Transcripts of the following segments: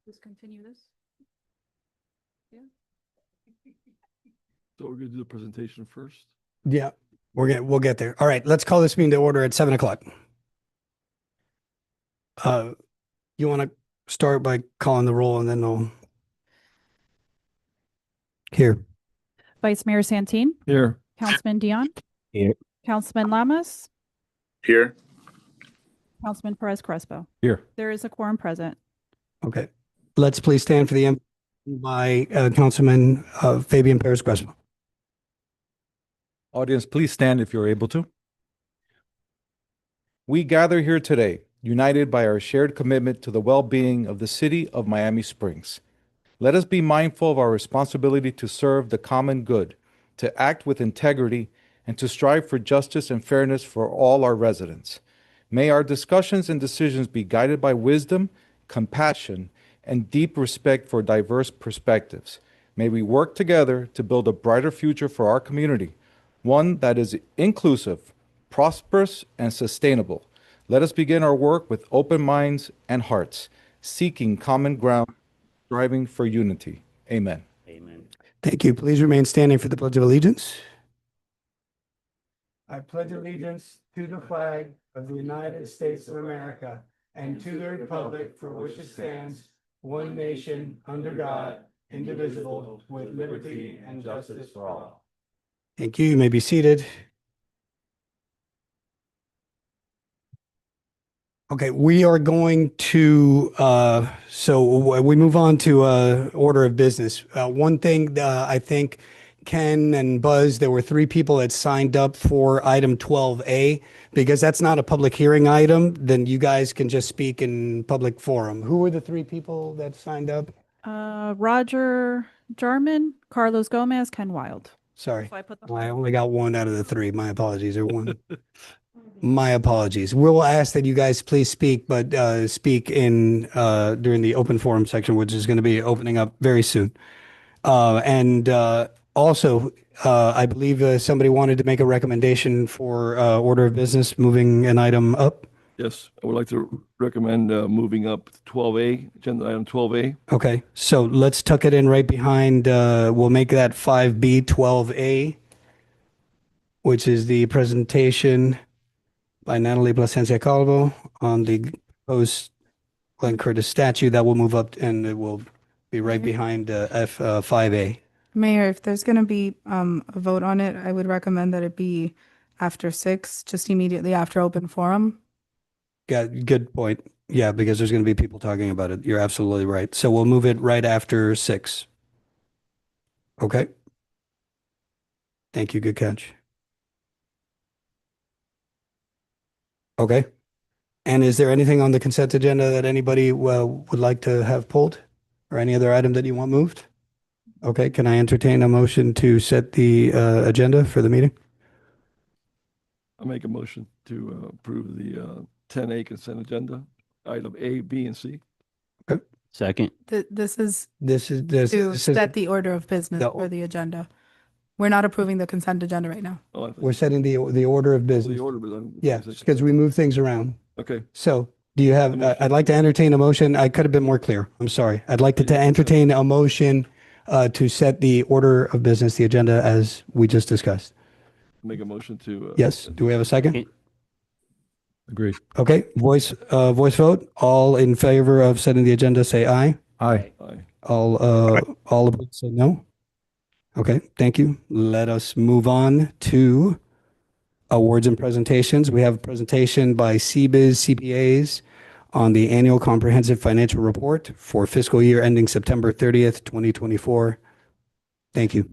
Just continue this. So we're gonna do the presentation first. Yeah, we'll get there. All right, let's call this meeting to order at 7:00. You want to start by calling the roll and then I'll here. Vice Mayor Santin, Here. Councilman Dion. Here. Councilman Lamas, Here. Councilman Perez Crespo. Here. There is a quorum present. Okay, let's please stand for the invocation by Councilman Fabian Perez Crespo. Audience, please stand if you're able to. We gather here today, united by our shared commitment to the well-being of the city of Miami Springs. Let us be mindful of our responsibility to serve the common good, to act with integrity, and to strive for justice and fairness for all our residents. May our discussions and decisions be guided by wisdom, compassion, and deep respect for diverse perspectives. May we work together to build a brighter future for our community, one that is inclusive, prosperous, and sustainable. Let us begin our work with open minds and hearts, seeking common ground, striving for unity. Amen. Amen. Thank you. Please remain standing for the Pledge of Allegiance. I pledge allegiance to the flag of the United States of America and to the republic for which it stands, one nation, under God, indivisible, with liberty and justice for all. Thank you. You may be seated. Okay, we are going to, we move on to order of business. One thing I think Ken and Buzz, there were 3 people that signed up for item 12A. Because that's not a public hearing item, then you guys can just speak in public forum. Who were the 3 people that signed up? Roger Jarman, Carlos Gomez, Ken Wild. Sorry, So I put the I only got 1 out of the 3. My apologies, or 1. My apologies. We'll ask that you guys please speak, but speak in during the open forum section, which is going to be opening up very soon. Also, I believe somebody wanted to make a recommendation for order of business, moving an item up. Yes, I would like to recommend moving up 12A, agenda item 12A. Okay, so let's tuck it in right behind, we'll make that 5B 12A, which is the presentation by Natalie Plasencia Calvo on the proposed Glenn Curtis statue. That will move up and it will be right behind F5A. Mayor, if there's going to be a vote on it, I would recommend that it be after 6, just immediately after open forum. Yeah, good point. Yeah, because there's going to be people talking about it. You're absolutely right. So we'll move it right after 6. Okay. Thank you. Good catch. Okay. And is there anything on the consent agenda that anybody would like to have pulled, or any other item that you want moved? Okay, can I entertain a motion to set the agenda for the meeting? I make a motion to approve the 10A consent agenda, item A, B, and C. Second. This is This is to set the order of business The- for the agenda. We're not approving the consent agenda right now. Oh, I thought- we're setting the order of the business. order, but I'm. Yes, because we move things around. Okay, So do you have, I'd like to entertain a motion. I could have been more clear. I'm sorry. I'd like to entertain a motion to set the order of business, the agenda as we just discussed. make a motion to. Yes. Do we have a second? Agreed. Okay, voice vote. All in favor of setting the agenda, say aye. Aye. Aye. All opposed, say no. Okay, thank you. Let us move on to awards and presentations. We have a presentation by CBIZ CPAs on the annual comprehensive financial report for fiscal year ending September 30th, 2024. Thank you.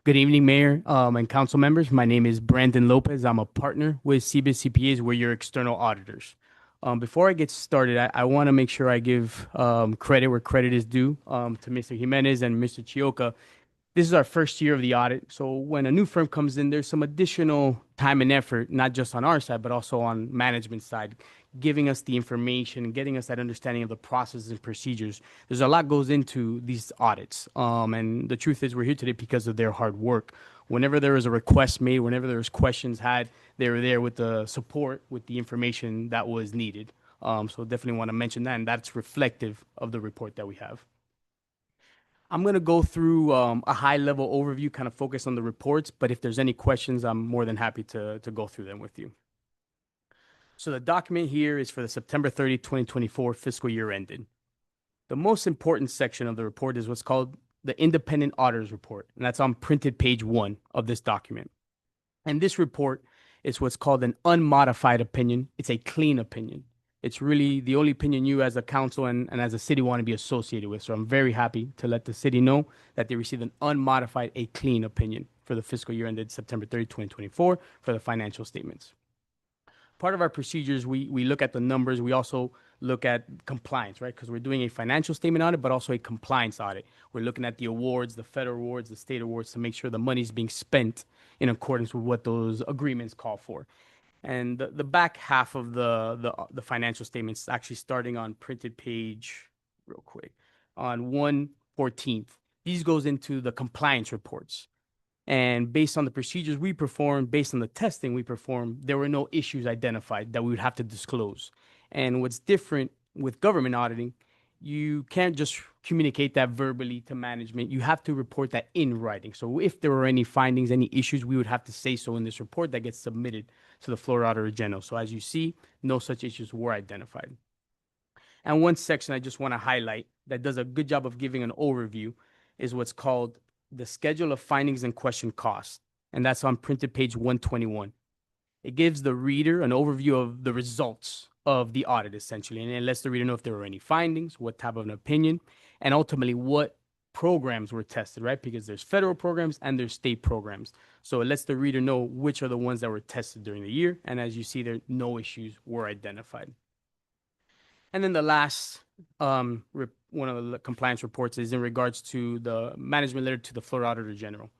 Good evening, Mayor and council members. My name is Brandon Lopez. I'm a partner with CBIZ CPAs. We're your external auditors. Before I get started, I want to make sure I give credit where credit is due to Mr. Jimenez and Mr. Chioca. This is our first year of the audit. So when a new firm comes in, there's some additional time and effort, not just on our side, but also on management side, giving us the information, getting us that understanding of the processes and procedures. There's a lot goes into these audits. And the truth is we're here today because of their hard work. Whenever there was a request made, whenever there was questions had, they were there with the support, with the information that was needed. So definitely want to mention that, and that's reflective of the report that we have. I'm going to go through a high-level overview, kind of focus on the reports, but if there's any questions, I'm more than happy to go through them with you. So the document here is for the September 30, 2024 fiscal year ended. The most important section of the report is what's called the Independent Auditor's Report, and that's on printed page 1 of this document. And this report is what's called an unmodified opinion. It's a clean opinion. It's really the only opinion you as a council and as a city want to be associated with. So I'm very happy to let the city know that they received an unmodified, a clean opinion for the fiscal year ended September 30, 2024 for the financial statements. Part of our procedures, we look at the numbers. We also look at compliance, right? Because we're doing a financial statement audit, but also a compliance audit. We're looking at the awards, the federal awards, the state awards to make sure the money is being spent in accordance with what those agreements call for. And the back half of the financial statements, actually starting on printed page, real quick, on 1/14. These goes into the compliance reports. And based on the procedures we performed, based on the testing we performed, there were no issues identified that we would have to disclose. And what's different with government auditing, you can't just communicate that verbally to management. You have to report that in writing. So if there were any findings, any issues, we would have to say so in this report that gets submitted to the Florida Auditor General. So as you see, no such issues were identified. And one section I just want to highlight that does a good job of giving an overview is what's called the Schedule of Findings and Question Costs. And that's on printed page 121. It gives the reader an overview of the results of the audit, essentially. And it lets the reader know if there were any findings, what type of an opinion, and ultimately what programs were tested, right? Because there's federal programs and there's state programs. So it lets the reader know which are the ones that were tested during the year. And as you see there, no issues were identified. And then the last one of the compliance reports is in regards to the management letter to the Florida Auditor General.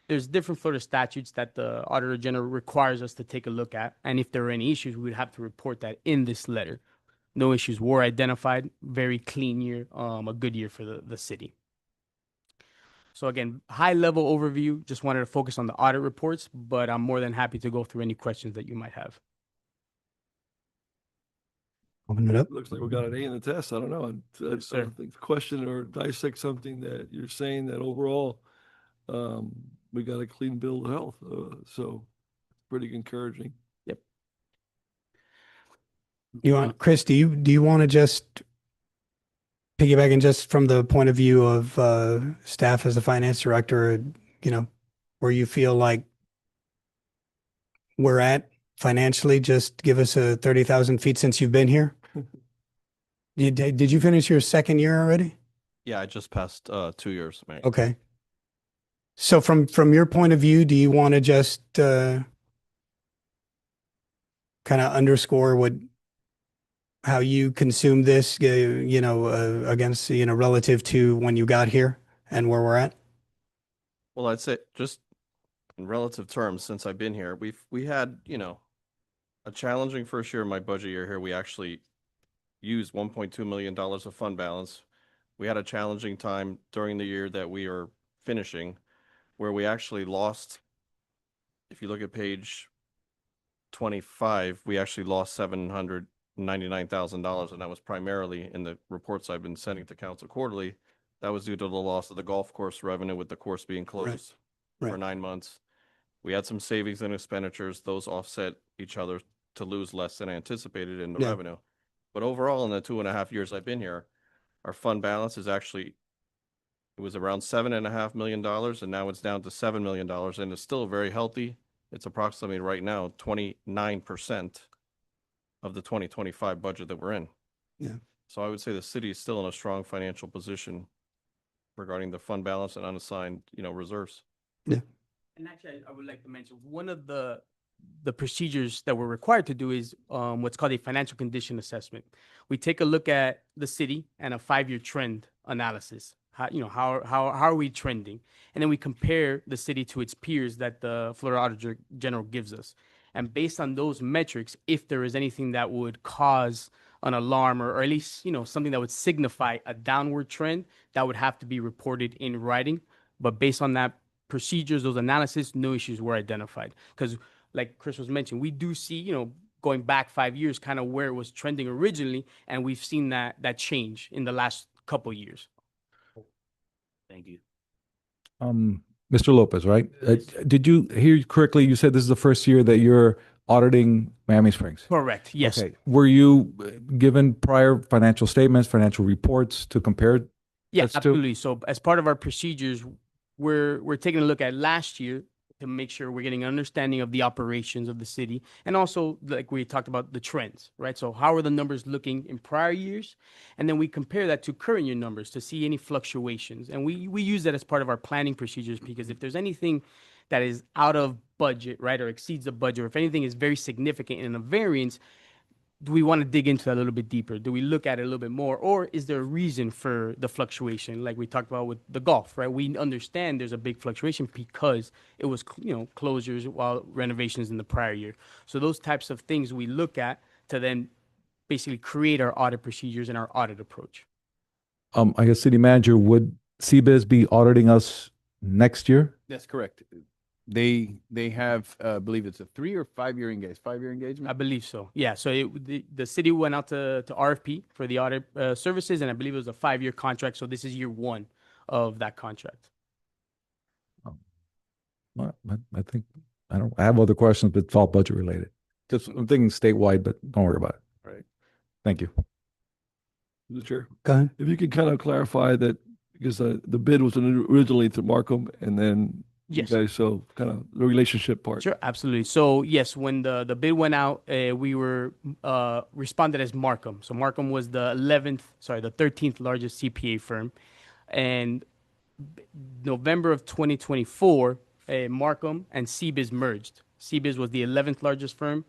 There's different Florida statutes that the Auditor General requires us to take a look at. And if there are any issues, we would have to report that in this letter. No issues were identified. Very clean year, a good year for the city. So again, high level overview, just wanted to focus on the audit reports, but I'm more than happy to go through any questions that you might have. Open it up. Looks like we got an A in the test. I don't know. I Yes, sir. don't think question or dissect something that you're saying that overall, we got a clean bill of health. So pretty encouraging. You want, Chris, do you want to just piggyback and just from the point of view of staff as the finance director, you know, where you feel like we're at financially, just give us a 30,000 feet since you've been here? Did you finish your second year already? Yeah, I just passed 2 years, Mayor. Okay. So from your point of view, do you want to just kind of underscore how you consume this, you know, against, you know, relative to when you got here and where we're at? Well, I'd say just in relative terms, since I've been here, we had, you know, a challenging first year of my budget year here. We actually used $1.2 million of fund balance. We had a challenging time during the year that we are finishing where we actually lost, if you look at page 25, we actually lost $799,000, and that was primarily in the reports I've been sending to council quarterly. That was due to the loss of the golf course revenue with the course being closed for Right. 9 months. We had some savings and expenditures. Those offset each other to lose less than anticipated in the Yeah. revenue. But overall, in the 2.5 years I've been here, our fund balance is actually, it was around $7.5 million, and now it's down to $7 million, and it's still very healthy. It's approximately right now 29% of the 2025 budget that we're in. Yeah. So I would say the city is still in a strong financial position regarding the fund balance and unassigned, you know, reserves. And actually, I would like to mention one of the procedures that we're required to do is what's called a financial condition assessment. We take a look at the city and a 5-year trend analysis. How are we trending? And then we compare the city to its peers that the Florida Auditor General gives us. And based on those metrics, if there is anything that would cause an alarm or at least, you know, something that would signify a downward trend, that would have to be reported in writing. But based on that procedures, those analysis, no issues were identified. Because like Chris was mentioning, we do see, you know, going back 5 years, kind of where it was trending originally, and we've seen that change in the last couple years. Thank you. Mr. Lopez, right? Did you hear correctly? You said this is the first year that you're auditing Miami Springs. Correct. Yes. Okay. Were you given prior financial statements, financial reports to compare? Yeah, That's two. absolutely. So as part of our procedures, we're taking a look at last year to make sure we're getting an understanding of the operations of the city, and also, like we talked about, the trends, right? So how are the numbers looking in prior years? And then we compare that to current year numbers to see any fluctuations. And we use that as part of our planning procedures, because if there's anything that is out of budget, right, or exceeds the budget, or if anything is very significant in a variance, do we want to dig into that a little bit deeper? Do we look at it a little bit more? Or is there a reason for the fluctuation? Like we talked about with the golf, right? We understand there's a big fluctuation because it was, closures while renovations in the prior year. So those types of things we look at to then basically create our audit procedures and our audit approach. I guess City Manager, would CBIZ be auditing us next year? That's correct. They have, I believe it's a 3 or 5 year engagement. 5 year I engagement. believe so. Yeah. So the city went out to RFP for the audit services, and I believe it was a 5-year contract. So this is year 1 of that contract. Well, I think I have other questions, but it's all budget related. Just I'm thinking statewide, but don't worry about it. Right. Thank you. Mr. Chair, Go ahead. if you could kind of clarify that, because the bid was originally through Markham, and then you Yes. guys, so kind of the relationship part. Sure, absolutely. So yes, when the bid went out, we were responded as Markham. So Markham was the 13th largest CPA firm, and November of 2024, Markham and CBIZ merged. CBIZ was the 11th largest firm,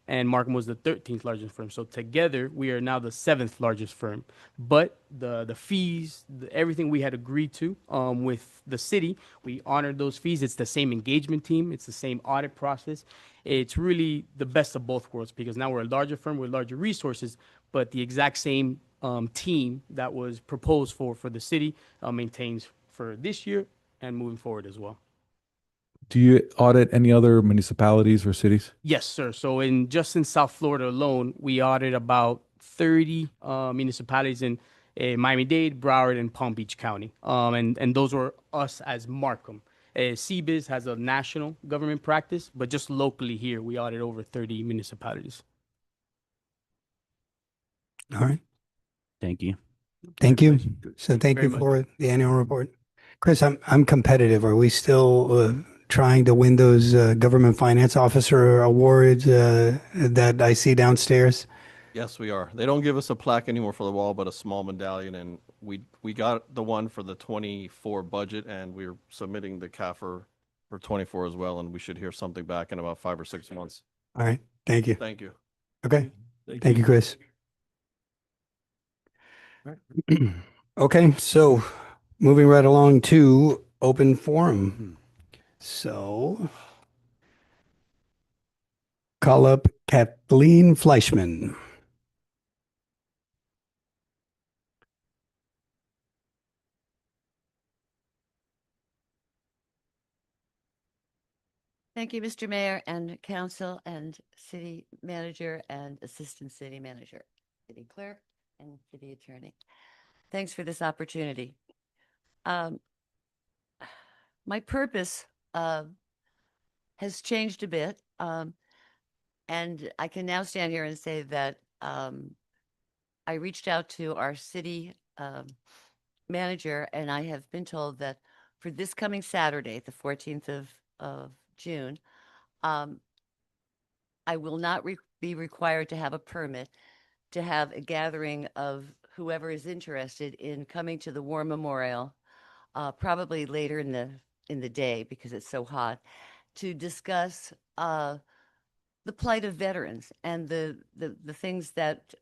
and Markham was the 13th largest firm. So together, we are now the 7th largest firm. But the fees, everything we had agreed to with the city, we honored those fees. It's the same engagement team. It's the same audit process. It's really the best of both worlds, because now we're a larger firm with larger resources, but the exact same team that was proposed for the city maintains for this year and moving forward as well. Do you audit any other municipalities or cities? Yes, sir. So just in South Florida alone, we audit about 30 municipalities in Miami-Dade, Broward, and Palm Beach County. And those were us as Markham. CBIZ has a national government practice, but just locally here, we audit over 30 municipalities. All right. Thank you. Thank you. So thank Very you much. for the annual report. Chris, I'm competitive. Are we still trying to win those government finance officer awards that I see downstairs? Yes, we are. They don't give us a plaque anymore for the wall, but a small medallion, and we got the one for the 24 budget, and we're submitting the CAFR for 24 as well, and we should hear something back in about 5 or 6 months. All right. Thank you. Thank you. Okay. Thank you, Chris. Okay, so moving right along to open forum. So call up Kathleen Fleischman. Thank you, Mr. Mayor and Council and City Manager and Assistant City Manager, City Clerk and City Attorney. Thanks for this opportunity. My purpose has changed a bit, and I can now stand here and say that I reached out to our city manager, and I have been told that for this coming Saturday, the 14th of June, I will not be required to have a permit to have a gathering of whoever is interested in coming to the War Memorial, probably later in the day because it's so hot, to discuss the plight of veterans and the things that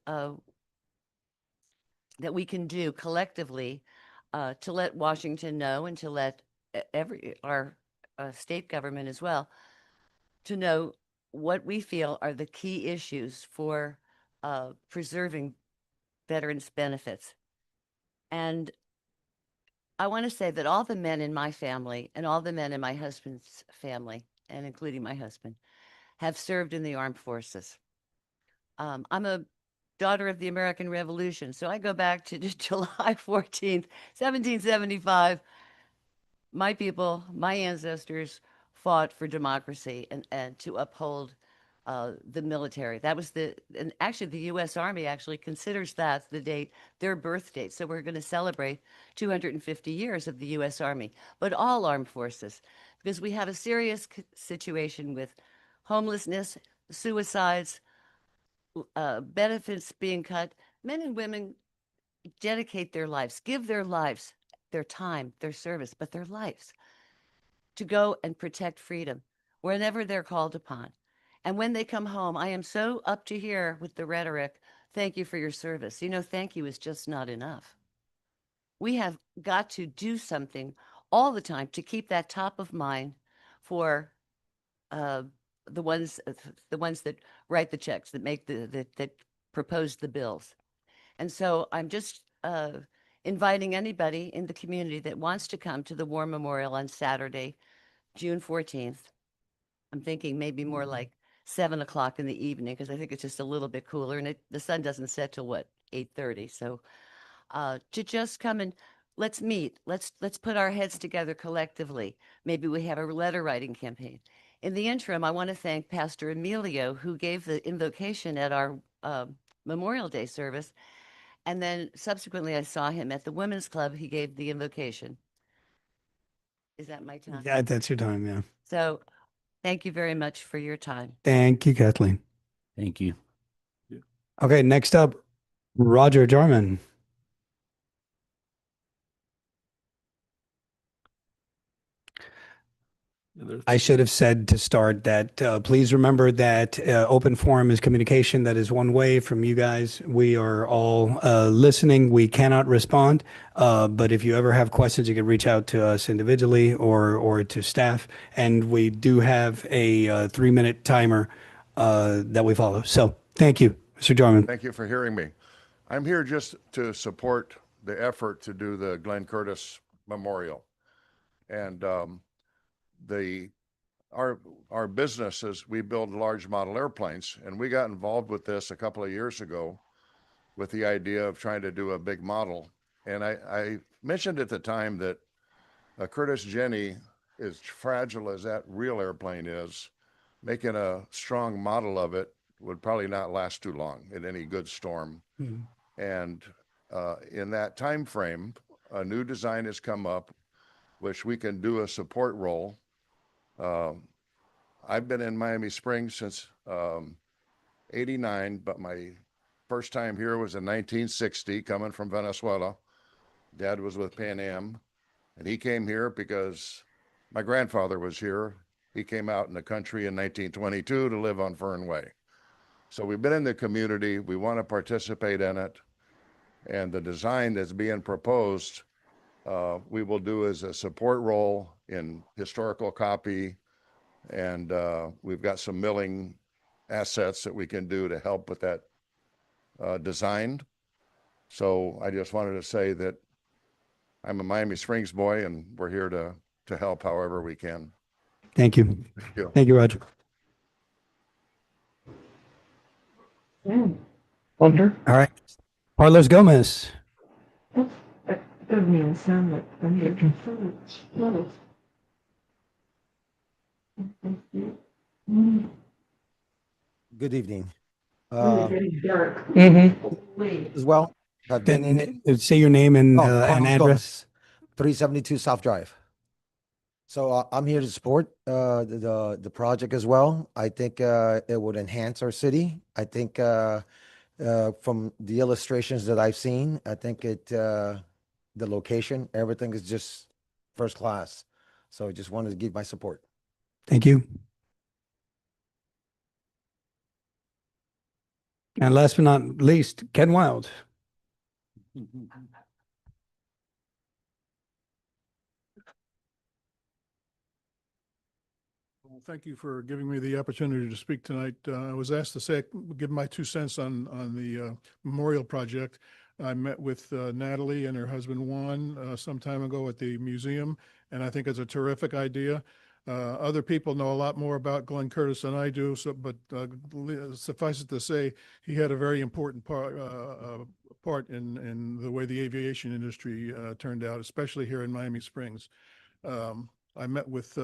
that we can do collectively to let Washington know, and to let our state government as well, to know what we feel are the key issues for preserving veterans' benefits. And I want to say that all the men in my family and all the men in my husband's family, and including my husband, have served in the armed forces. I'm a daughter of the American Revolution, so I go back to July 14th, 1775. My people, my ancestors fought for democracy and to uphold the military. That was and actually the U.S. Army actually considers that the date, their birth date. So we're going to celebrate 250 years of the U.S. Army, but all armed forces, because we have a serious situation with homelessness, suicides, benefits being cut. Men and women dedicate their lives, give their lives, their time, their service, but their lives to go and protect freedom whenever they're called upon. And when they come home, I am so up to here with the rhetoric. Thank you for your service. You know, thank you is just not enough. We have got to do something all the time to keep that top of mind for the ones that write the checks, that make that propose the bills. And so I'm just inviting anybody in the community that wants to come to the War Memorial on Saturday, June 14th. I'm thinking maybe more like 7 o'clock in the evening, because I think it's just a little bit cooler, and the sun doesn't set till what, 8:30. So to just come and let's meet. Let's put our heads together collectively. Maybe we have a letter writing campaign. In the interim, I want to thank Pastor Emilio, who gave the invocation at our Memorial Day service. And then subsequently, I saw him at the Women's Club. He gave the invocation. Is that my time? Yeah, that's your time. Yeah. So thank you very much for your time. Thank you, Kathleen. Thank you. Okay, next up, Roger Jarman. I should have said to start that please remember that open forum is communication that is one way from you guys. We are all listening. We cannot respond, but if you ever have questions, you can reach out to us individually or to staff. And we do have a 3-minute timer that we follow. So thank you, Mr. Jarman. Thank you for hearing me. I'm here just to support the effort to do the Glenn Curtis Memorial. And our business is we build large model airplanes, and we got involved with this a couple of years ago with the idea of trying to do a big model. And I mentioned at the time that Curtis Jenny, as fragile as that real airplane is, making a strong model of it would probably not last too long in any good storm. Mhm. And in that time frame, a new design has come up, which we can do a support role. I've been in Miami Springs since 89, but my first time here was in 1960, coming from Venezuela. Dad was with Pan Am, and he came here because my grandfather was here. He came out in the country in 1922 to live on Fern Way. So we've been in the community. We want to participate in it. And the design that's being proposed, we will do as a support role in historical copy. And we've got some milling assets that we can do to help with that design. So I just wanted to say that I'm a Miami Springs boy, and we're here to help however we can. Thank you. Thank you. Thank you, Roger. All right. Carlos Gomez. Good evening. Mhm. As well. I've been in Say your name and Carlos an address. Gomez, 372 South Drive. So I'm here to support the project as well. I think it would enhance our city. I think from the illustrations that I've seen, I think the location, everything is just first class. So I just wanted to give my support. Thank you. And last but not least, Ken Wild. Well, thank you for giving me the opportunity to speak tonight. I was asked to say, give my 2 cents on the memorial project. I met with Natalie and her husband Juan some time ago at the museum, and I think it's a terrific idea. Other people know a lot more about Glenn Curtis than I do, so, but suffice it to say, he had a very important part in the way the aviation industry turned out, especially here in Miami Springs. I met with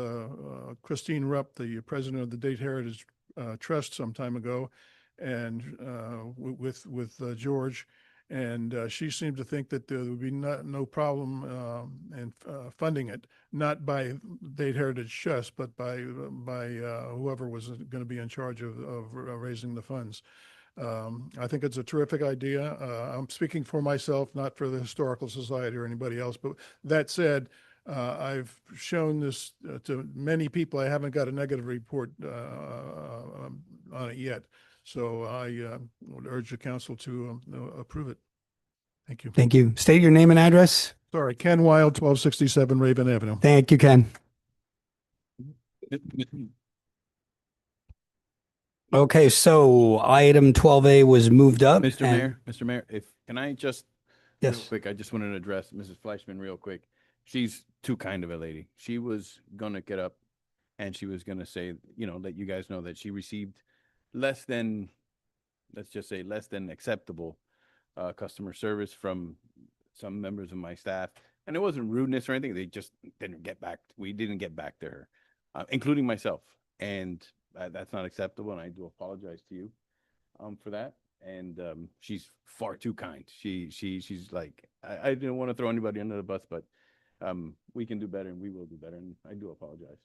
Christine Rupp, the president of the Dade Heritage Trust, some time ago, and with George, and she seemed to think that there would be no problem in funding it, not by Dade Heritage Trust, but by whoever was going to be in charge of raising the funds. I think it's a terrific idea. I'm speaking for myself, not for the Historical Society or anybody else. But that said, I've shown this to many people. I haven't got a negative report on it yet. So I would urge the council to approve it. Thank you. Thank you. State your name and address. Sorry, Ken Wild, 1267 Raven Avenue. Thank you, Ken. Okay, so item 12A was moved up. Mr. Mayor, can I just, real Yes. quick, I just wanted to address Mrs. Fleischman real quick. She's too kind of a lady. She was gonna get up and she was gonna say, let you guys know that she received less than, let's just say, less than acceptable customer service from some members of my staff. And it wasn't rudeness or anything. They just didn't get back. We didn't get back to her, including myself. And that's not acceptable. And I do apologize to you for that. And she's far too kind. She's like, I didn't want to throw anybody under the bus, but we can do better and we will do better. And I do apologize.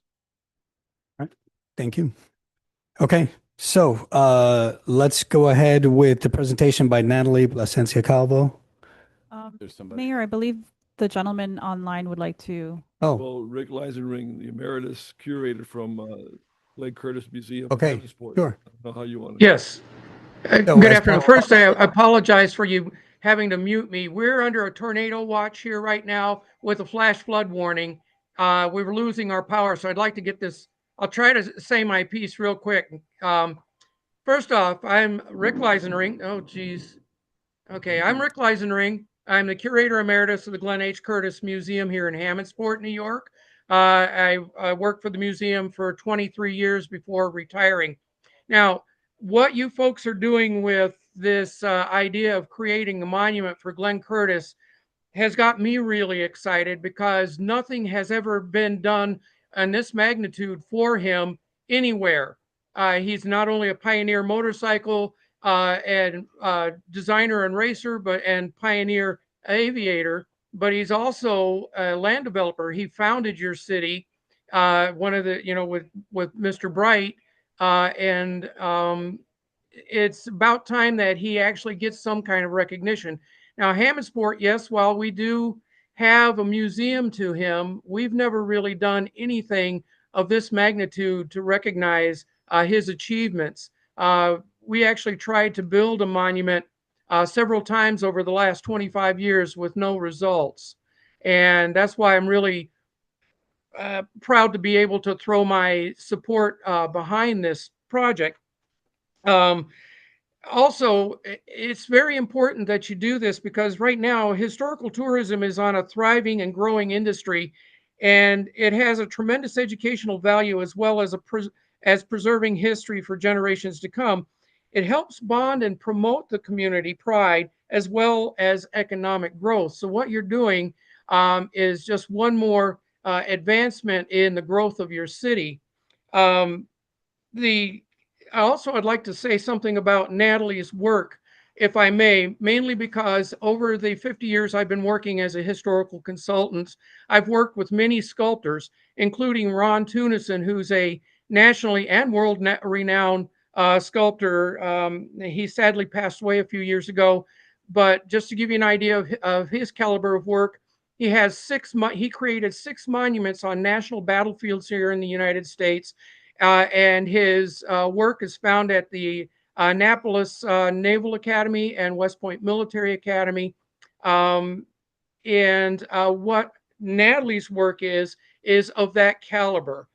All right. Thank you. Okay, so let's go ahead with the presentation by Natalie Plasencia Calvo. There's somebody. Mayor, I believe the gentleman online would like to. Oh, Well, Rick Leisenring, the emeritus curator from Glenn Curtis Museum. of Okay, Sport. sure. I don't know how you want to. Yes. No, Good as afternoon. Paul- First, I apologize for you having to mute me. We're under a tornado watch here right now with a flash flood warning. We were losing our power, so I'd like to get this. I'll try to say my piece real quick. First off, I'm Rick Leisenring. Oh, geez. Okay, I'm Rick Leisenring. I'm the curator emeritus of the Glenn H. Curtis Museum here in Hammondsport, New York. I worked for the museum for 23 years before retiring. Now, what you folks are doing with this idea of creating a monument for Glenn Curtis has got me really excited because nothing has ever been done on this magnitude for him anywhere. He's not only a pioneer motorcycle and designer and racer, and pioneer aviator, but he's also a land developer. He founded your city, one of the, with Mr. Bright, and it's about time that he actually gets some kind of recognition. Now, Hammondsport, yes, while we do have a museum to him, we've never really done anything of this magnitude to recognize his achievements. We actually tried to build a monument several times over the last 25 years with no results. And that's why I'm really proud to be able to throw my support behind this project. Also, it's very important that you do this because right now historical tourism is on a thriving and growing industry, and it has a tremendous educational value as well as as preserving history for generations to come. It helps bond and promote the community pride as well as economic growth. So what you're doing is just one more advancement in the growth of your city. I'd like to say something about Natalie's work, if I may, mainly because over the 50 years I've been working as a historical consultant, I've worked with many sculptors, including Ron Tunison, who's a nationally and world renowned sculptor. He sadly passed away a few years ago, but just to give you an idea of his caliber of work, he created 6 monuments on national battlefields here in the United States. And his work is found at the Annapolis Naval Academy and West Point Military Academy. And what Natalie's work is of that caliber.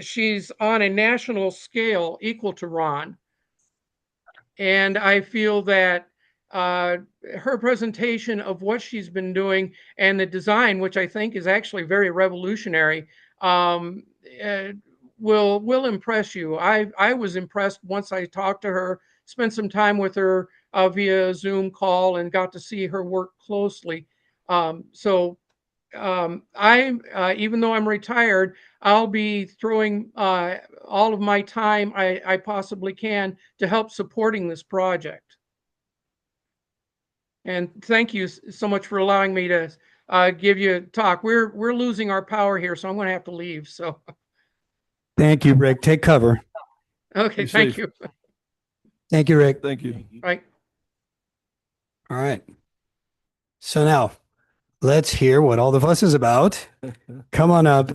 She's on a national scale equal to Ron. And I feel that her presentation of what she's been doing and the design, which I think is actually very revolutionary, um, uh, will impress you. I was impressed once I talked to her, spent some time with her via Zoom call, and got to see her work closely. Even though I'm retired, I'll be throwing all of my time I possibly can to help supporting this project. And thank you so much for allowing me to give you a talk. We're losing our power here, so I'm going to have to leave. So, Thank you, Rick. Take cover. okay, Be thank safe. you. Thank you, Rick. Thank you. Right. All right. So now let's hear what all the fuss is about. Come on up,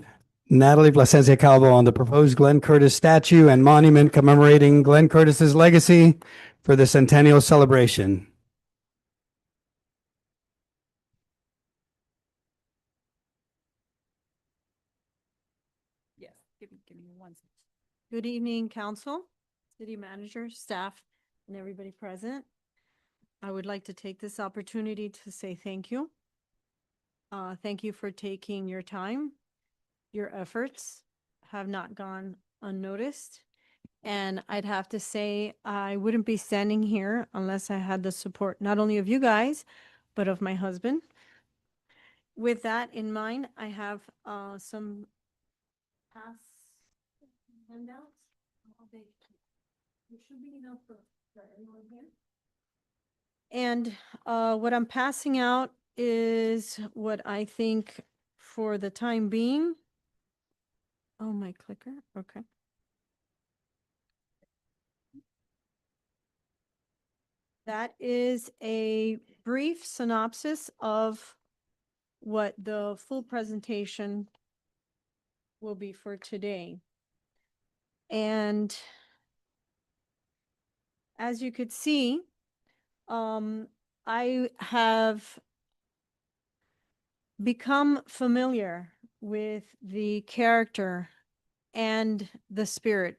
Natalie Plasencia Calvo, on the proposed Glenn Curtis statue and monument commemorating Glenn Curtis's legacy for the centennial celebration. Yes, give me one second. Good evening, council, city manager, staff, and everybody present. I would like to take this opportunity to say thank you. Thank you for taking your time. Your efforts have not gone unnoticed. And I'd have to say, I wouldn't be standing here unless I had the support not only of you guys, but of my husband. With that in mind, I have some past handouts. There should be enough for everyone here. And what I'm passing out is what I think for the time being. Oh, my clicker. Okay. That is a brief synopsis of what the full presentation will be for today. And as you could see, I have become familiar with the character and the spirit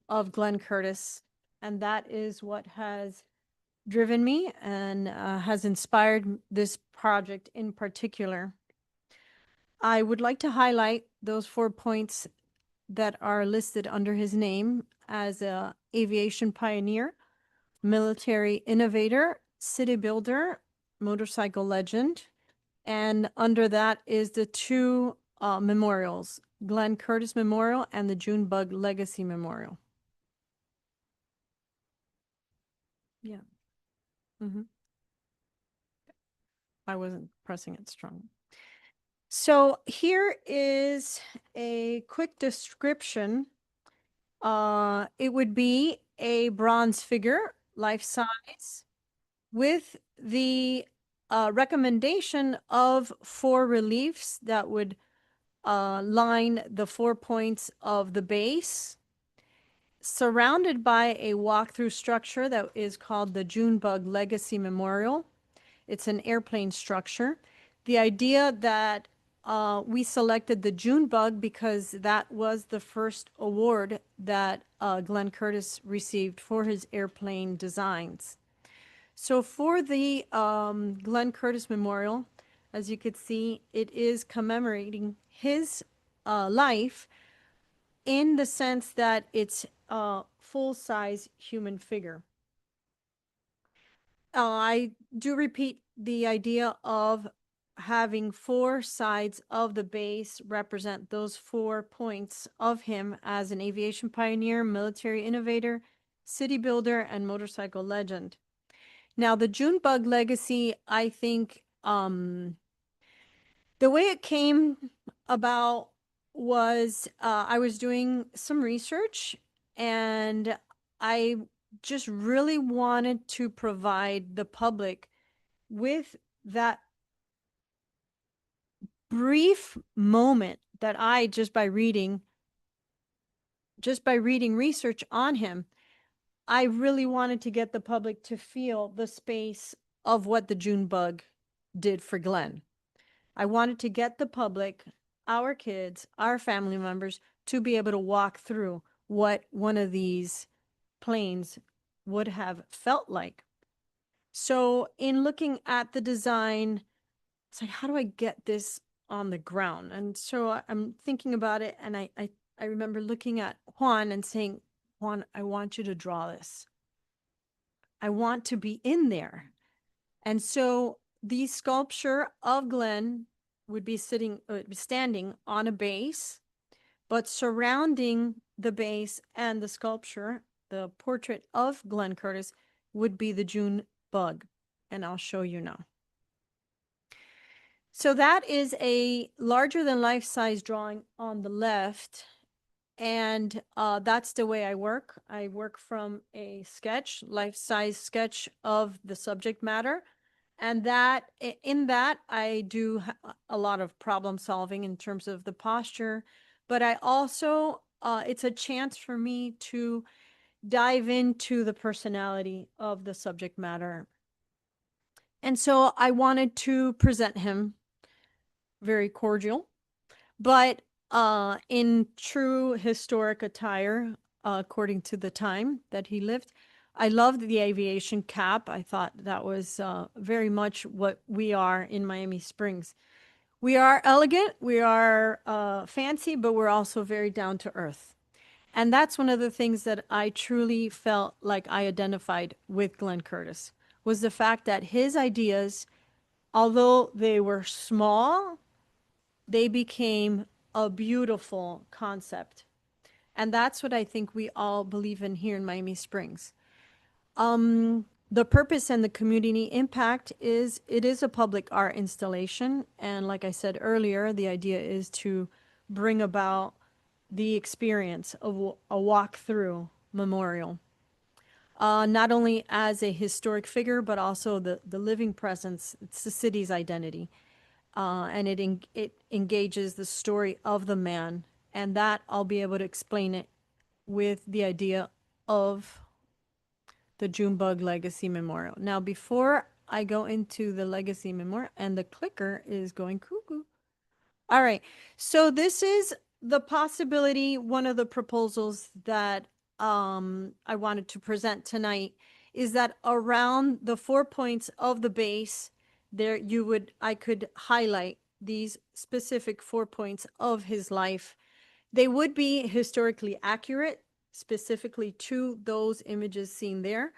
of Glenn Curtis, and that is what has driven me and has inspired this project in particular. I would like to highlight those 4 points that are listed under his name as a aviation pioneer, military innovator, city builder, motorcycle legend, and under that is the 2 memorials, Glenn Curtis Memorial and the June Bug Legacy Memorial. Yeah. I wasn't pressing it strong. So here is a quick description. It would be a bronze figure, life size, with the recommendation of 4 reliefs that would line the 4 points of the base, surrounded by a walk-through structure that is called the June Bug Legacy Memorial. It's an airplane structure. The idea that we selected the June Bug because that was the first award that Glenn Curtis received for his airplane designs. So for the Glenn Curtis Memorial, as you could see, it is commemorating his life in the sense that it's a full-size human figure. I do repeat the idea of having 4 sides of the base represent those 4 points of him as an aviation pioneer, military innovator, city builder, and motorcycle legend. Now, the June Bug Legacy, I think the way it came about was I was doing some research, and I just really wanted to provide the public with that brief moment that I, just by reading research on him, I really wanted to get the public to feel the space of what the June Bug did for Glenn. I wanted to get the public, our kids, our family members, to be able to walk through what one of these planes would have felt like. So in looking at the design, it's like, how do I get this on the ground. And so I'm thinking about it, and I remember looking at Juan and saying, Juan, I want you to draw this. I want to be in there. And so the sculpture of Glenn would be standing on a base, but surrounding the base and the sculpture, the portrait of Glenn Curtis would be the June bug. And I'll show you now. So that is a larger than life size drawing on the left. And that's the way I work. I work from a sketch, life-size sketch of the subject matter. And that in that I do a lot of problem solving in terms of the posture, but I also, it's a chance for me to dive into the personality of the subject matter. And so I wanted to present him very cordial, but in true historic attire, according to the time that he lived. I loved the aviation cap. I thought that was very much what we are in Miami Springs. We are elegant, we are fancy, but we're also very down to earth. And that's one of the things that I truly felt like I identified with Glenn Curtis, was the fact that his ideas, although they were small, they became a beautiful concept. And that's what I think we all believe in here in Miami Springs. The purpose and the community impact is, it is a public art installation. And like I said earlier, the idea is to bring about the experience of a walk-through memorial. Not only as a historic figure, but also the living presence. It's the city's identity. And it engages the story of the man. And that I'll be able to explain it with the idea of the Junebug Legacy Memorial. Now, before I go into the Legacy Memorial, and the clicker is going cuckoo. All right, so this is the possibility, one of the proposals that I wanted to present tonight is that around the 4 points of the base, there I could highlight these specific 4 points of his life. They would be historically accurate, specifically to those images seen there.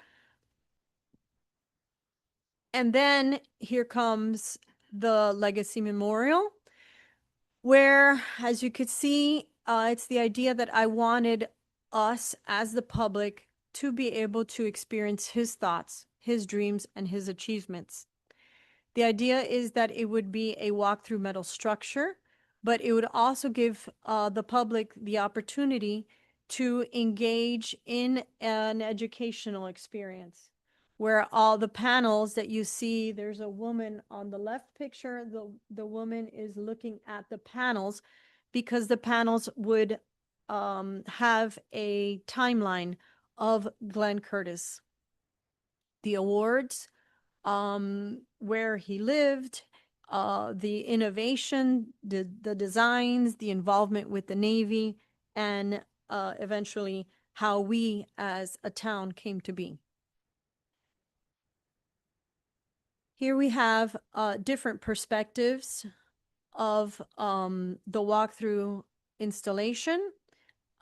And then here comes the Legacy Memorial, where, as you could see, it's the idea that I wanted us as the public to be able to experience his thoughts, his dreams, and his achievements. The idea is that it would be a walk-through metal structure, but it would also give the public the opportunity to engage in an educational experience, where all the panels that you see, there's a woman on the left picture, the woman is looking at the panels, because the panels would have a timeline of Glenn Curtis, the awards, where he lived, the innovation, the designs, the involvement with the Navy, and eventually how we as a town came to be. Here we have different perspectives of the walkthrough installation.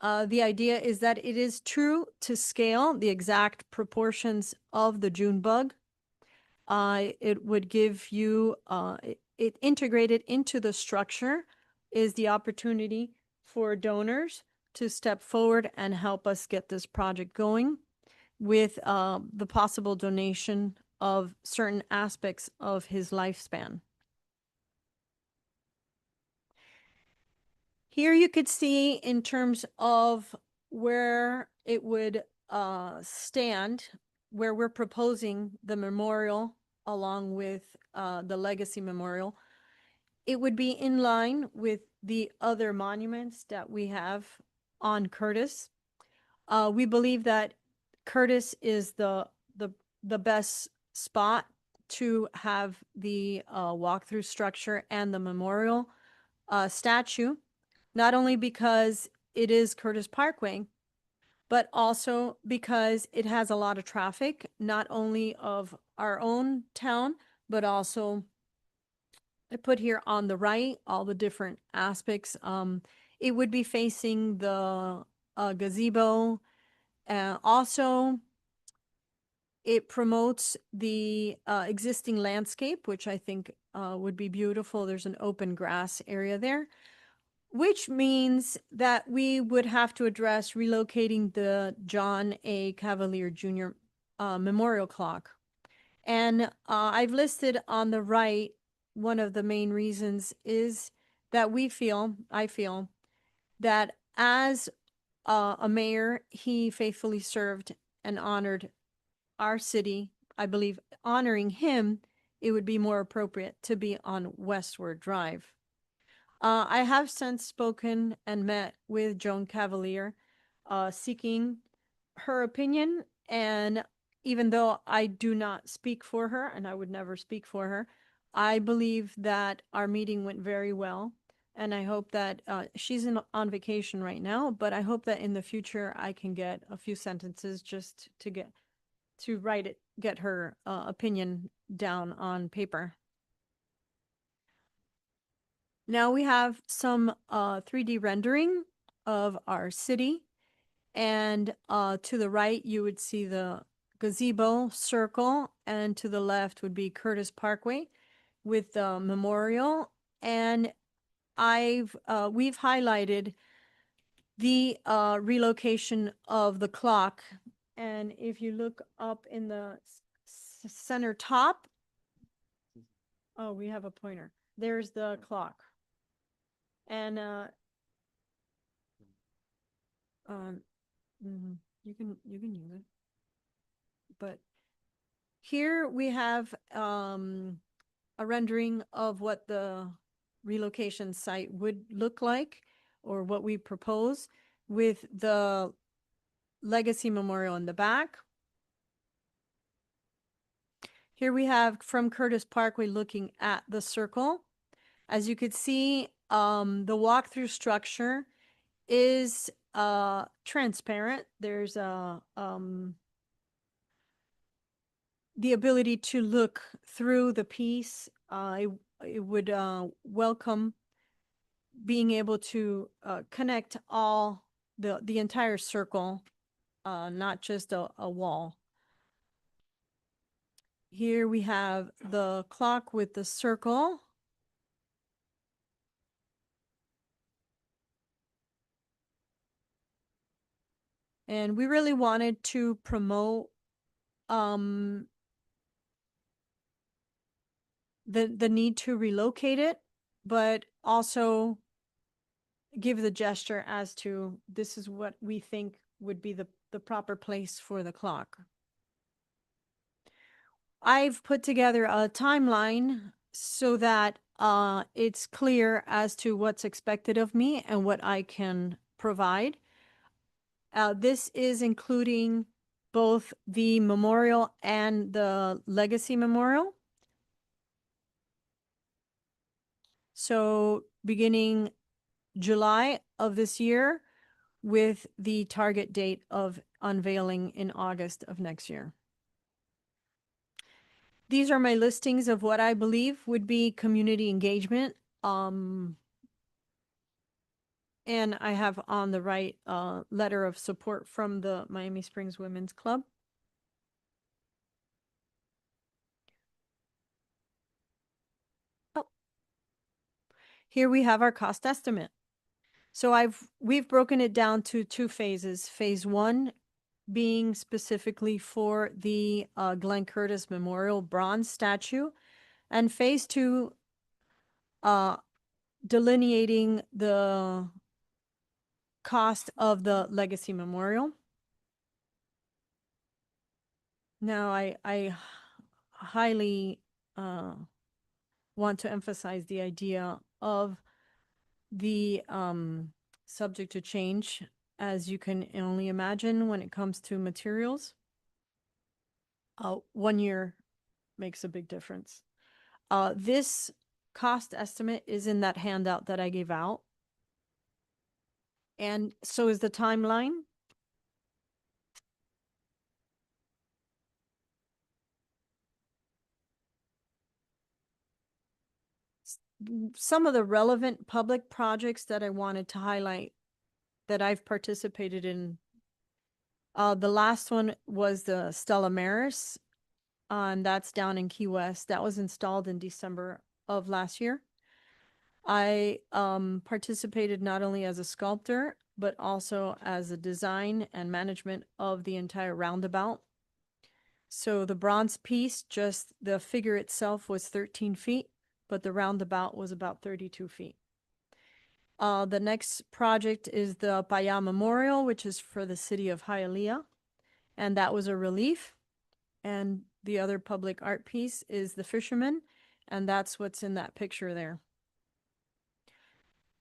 The idea is that it is true to scale, the exact proportions of the June bug. It would give you, it integrated into the structure is the opportunity for donors to step forward and help us get this project going, with the possible donation of certain aspects of his lifespan. Here you could see in terms of where it would stand, where we're proposing the memorial along with the Legacy Memorial. It would be in line with the other monuments that we have on Curtis. We believe that Curtis is the best spot to have the walkthrough structure and the memorial statue, not only because it is Curtis Parkway, but also because it has a lot of traffic, not only of our own town, but also I put here on the right all the different aspects. It would be facing the gazebo. Also, it promotes the existing landscape, which I think would be beautiful. There's an open grass area there, which means that we would have to address relocating the John A. Cavalier Jr. Memorial Clock. And I've listed on the right, one of the main reasons is that I feel, that as a mayor, he faithfully served and honored our city. I believe honoring him, it would be more appropriate to be on Westward Drive. I have since spoken and met with Joan Cavalier, seeking her opinion. And even though I do not speak for her, and I would never speak for her, I believe that our meeting went very well. And I hope that she's on vacation right now, but I hope that in the future I can get a few sentences just to get her opinion down on paper. Now we have some 3D rendering of our city. And to the right, you would see the gazebo circle, and to the left would be Curtis Parkway with the memorial. And we've highlighted the relocation of the clock. And if you look up in the center top, oh, we have a pointer. There's the clock. And you can use it. But here we have a rendering of what the relocation site would look like, or what we propose, with the Legacy Memorial in the back. Here we have from Curtis Parkway looking at the circle. As you could see, the walkthrough structure is transparent. There's the ability to look through the piece. It would welcome being able to connect all the entire circle, not just a wall. Here we have the clock with the circle. And we really wanted to promote the need to relocate it, but also give the gesture as to this is what we think would be the proper place for the clock. I've put together a timeline so that it's clear as to what's expected of me and what I can provide. This is including both the memorial and the Legacy Memorial. So beginning July of this year, with the target date of unveiling in August of next year. These are my listings of what I believe would be community engagement. And I have on the right letter of support from the Miami Springs Women's Club. Oh. Here we have our cost estimate. So we've broken it down to 2 phases. Phase 1 being specifically for the Glenn Curtis Memorial Bronze statue, and phase 2 delineating the cost of the Legacy Memorial. Now, I highly want to emphasize the idea of the subject to change, as you can only imagine when it comes to materials. 1 year makes a big difference. This cost estimate is in that handout that I gave out. And so is the timeline. some of the relevant public projects that I wanted to highlight that I've participated in. The last one was the Stella Maris, and that's down in Key West. That was installed in December of last year. I participated not only as a sculptor, but also as a design and management of the entire roundabout. So the bronze piece, just the figure itself was 13 feet, but the roundabout was about 32 feet. The next project is the Paya Memorial, which is for the city of Hialeah, and that was a relief. And the other public art piece is the Fisherman, and that's what's in that picture there.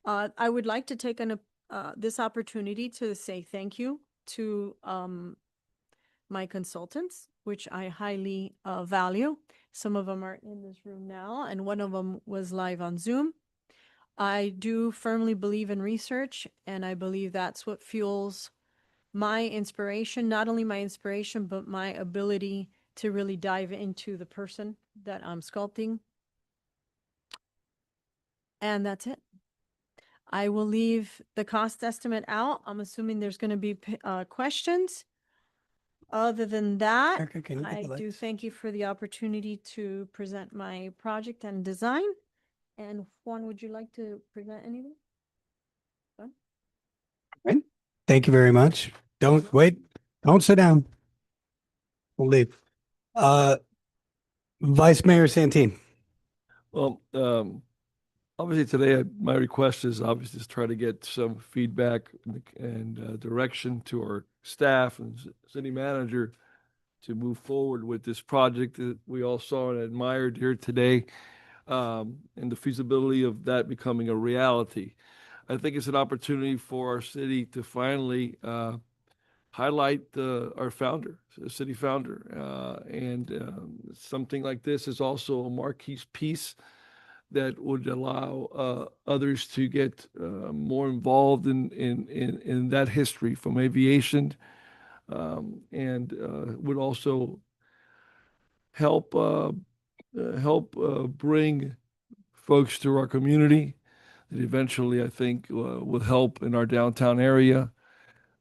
I would like to take this opportunity to say thank you to my consultants, which I highly value. Some of them are in this room now, and one of them was live on Zoom. I do firmly believe in research, and I believe that's what fuels my inspiration, not only my inspiration, but my ability to really dive into the person that I'm sculpting. And that's it. I will leave the cost estimate out. I'm assuming there's going to be questions. Other than that, Erica, can you get I the do lights? thank you for the opportunity to present my project and design. And Juan, would you like to present anything? Thank you very much. Don't wait. Don't sit down. We'll leave. Vice Mayor Santin. Well, obviously today, my request is obviously to try to get some feedback and direction to our staff and city manager to move forward with this project that we all saw and admired here today, and the feasibility of that becoming a reality. I think it's an opportunity for our city to finally highlight our founder, the city founder, and something like this is also a marquee piece that would allow others to get more involved in that history from aviation, and would also help bring folks to our community that eventually I think will help in our downtown area.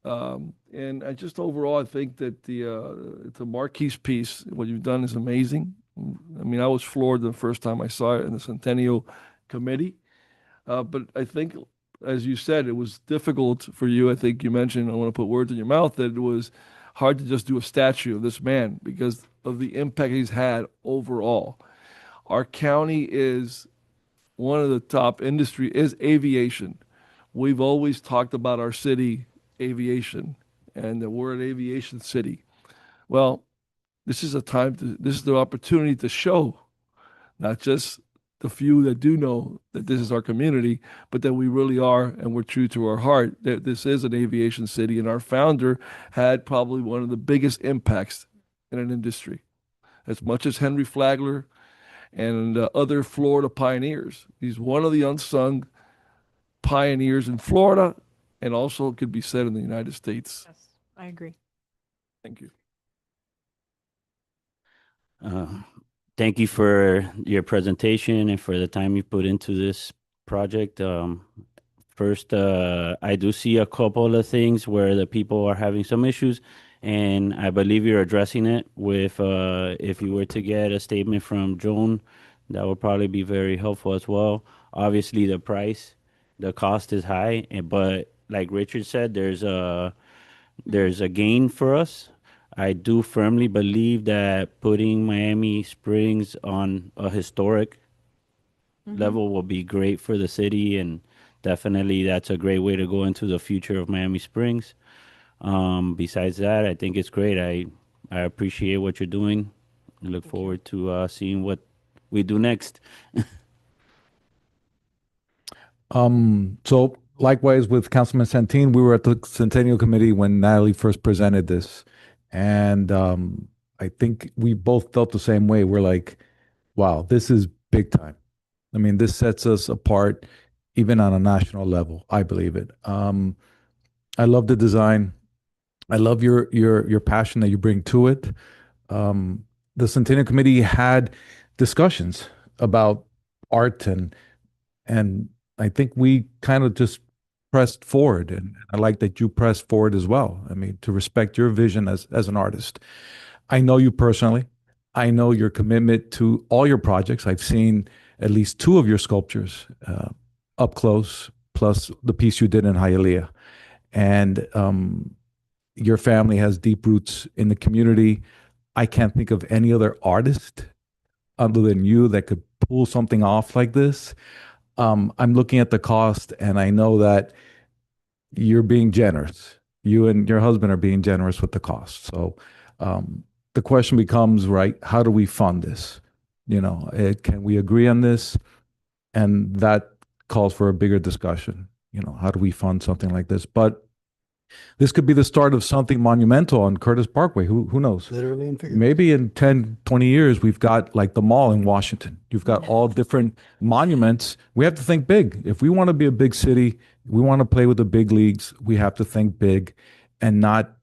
And I just overall, I think that the Marquise piece, what you've done is amazing. I mean, I was floored the first time I saw it in the Centennial Committee. But I think, as you said, it was difficult for you. I think you mentioned, I want to put words in your mouth, that it was hard to just do a statue of this man because of the impact he's had overall. Our county is one of the top industry is aviation. We've always talked about our city aviation and that we're an aviation city. Well, this is the opportunity to show not just the few that do know that this is our community, but that we really are, and we're true to our heart, that this is an aviation city, and our founder had probably one of the biggest impacts in an industry. As much as Henry Flagler and other Florida pioneers, he's one of the unsung pioneers in Florida, and also could be said in the United States. Yes, I agree. Thank you. Thank you for your presentation and for the time you put into this project. First, I do see a couple of things where the people are having some issues, and I believe you're addressing it with, if you were to get a statement from Joan, that would probably be very helpful as well. Obviously, the cost is high, but like Richard said, there's a gain for us. I do firmly believe that putting Miami Springs on a historic level will be great for the city, and definitely that's a great way to go into the future of Miami Springs. Besides that, I think it's great. I appreciate what you're doing. I look forward to seeing what we do next. So likewise with Councilman Santin, we were at the Centennial Committee when Natalie first presented this. And I think we both felt the same way. We're like, wow, this is big time. I mean, this sets us apart even on a national level. I believe it. I love the design. I love your passion that you bring to it. The Centennial Committee had discussions about art and And I think we kind of just pressed forward, and I like that you pressed forward as well. I mean, to respect your vision as an artist. I know you personally. I know your commitment to all your projects. I've seen at least two of your sculptures up close, plus the piece you did in Hialeah. And your family has deep roots in the community. I can't think of any other artist other than you that could pull something off like this. I'm looking at the cost, and I know that you're being generous. You and your husband are being generous with the cost. So the question becomes, right, how do we fund this? Can we agree on this? And that calls for a bigger discussion. How do we fund something like this? But this could be the start of something monumental on Curtis Parkway. Who knows? Literally and figuratively. Maybe in 10, 20 years, we've got like the mall in Washington. You've got all different monuments. We have to think big. If we want to be a big city, we want to play with the big leagues, we have to think big and not,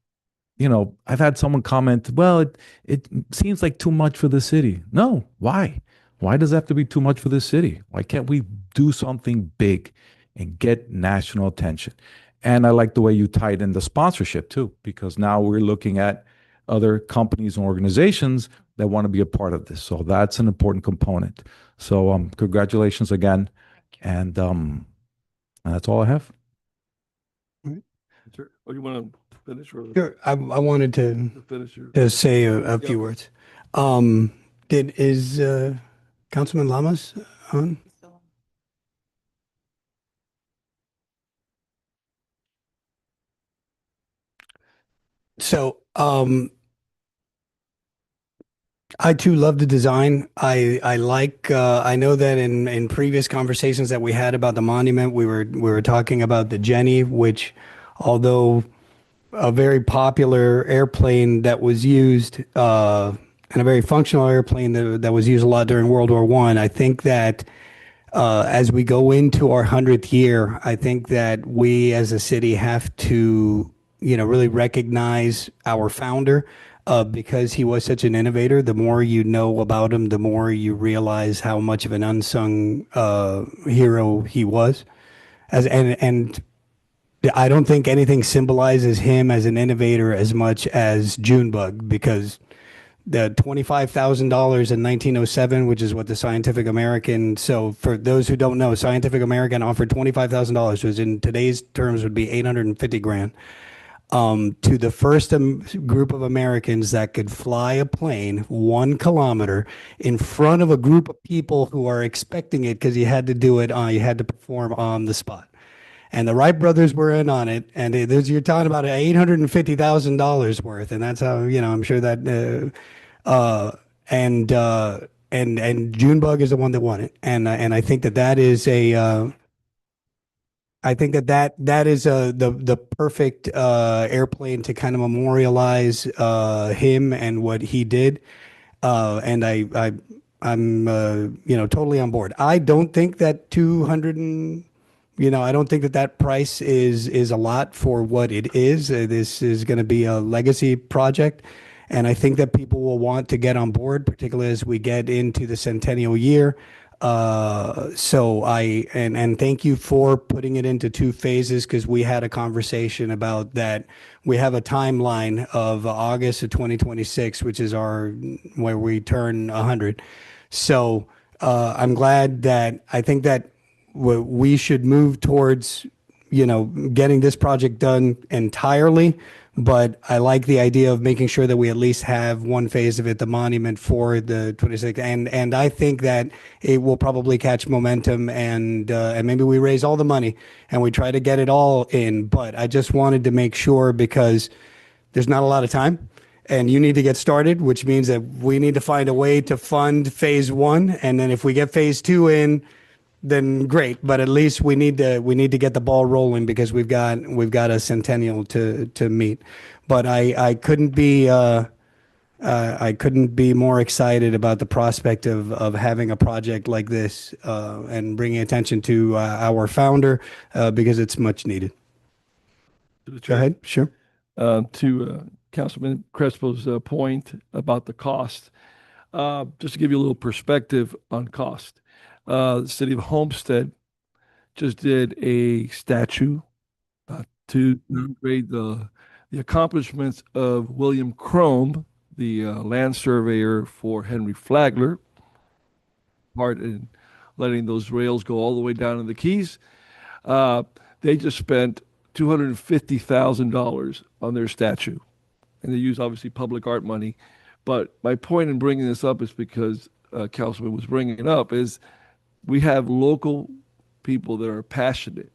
I've had someone comment, well, it seems like too much for the city. No, why? Why does it have to be too much for the city? Why can't we do something big and get national attention? And I like the way you tied in the sponsorship too, because now we're looking at other companies and organizations that want to be a part of this. So that's an important component. So congratulations again. And that's all I have. Sure. Oh, you want to finish? Or Sure. I wanted to finish your... to say a few words. Is Councilman Lamas on? So, I too love the design. I like, I know that in previous conversations that we had about the monument, we were talking about the Jenny, which, although a very popular airplane that was used, and a very functional airplane that was used a lot during World War I think that as we go into our 100th year, I think that we as a city have to, really recognize our founder, because he was such an innovator. The more you know about him, the more you realize how much of an unsung hero he was. And I don't think anything symbolizes him as an innovator as much as Junebug, because the $25,000 in 1907, which is what the Scientific American. So for those who don't know, Scientific American offered $25,000, which in today's terms would be 850 grand, to the first group of Americans that could fly a plane 1 kilometer in front of a group of people who are expecting it, because you had to do it you had to perform on the spot. And the Wright brothers were in on it, and you're talking about $850,000 worth, and that's how, I'm sure that and Junebug is the one that won it, and I think that is a I think that is the perfect airplane to kind of memorialize him and what he did, and I'm totally on board. I don't think that 200 and I don't think that price is a lot for what it is. This is going to be a legacy project. And I think that people will want to get on board, particularly as we get into the centennial year. So and thank you for putting it into 2 phases, because we had a conversation about that. We have a timeline of August of 2026, which is where we turn 100. So I'm glad that I think that we should move towards, getting this project done entirely. But I like the idea of making sure that we at least have 1 phase of it, the monument for the 26th. And I think that it will probably catch momentum, and maybe we raise all the money and we try to get it all in. But I just wanted to make sure, because there's not a lot of time and you need to get started, which means that we need to find a way to fund phase 1. And then if we get phase 2 in, then great. But at least we need to get the ball rolling, because we've got a centennial to meet. But I couldn't be more excited about the prospect of having a project like this, and bringing attention to our founder, because it's much needed. Go ahead. Sure. To Councilman Crespo's point about the cost, just to give you a little perspective on cost. The city of Homestead just did a statue to downgrade the accomplishments of William Crome, the land surveyor for Henry Flagler, part in letting those rails go all the way down to the Keys. They just spent $250,000 on their statue, and they use obviously public art money. But my point in bringing this up is because Councilman was bringing it up is we have local people that are passionate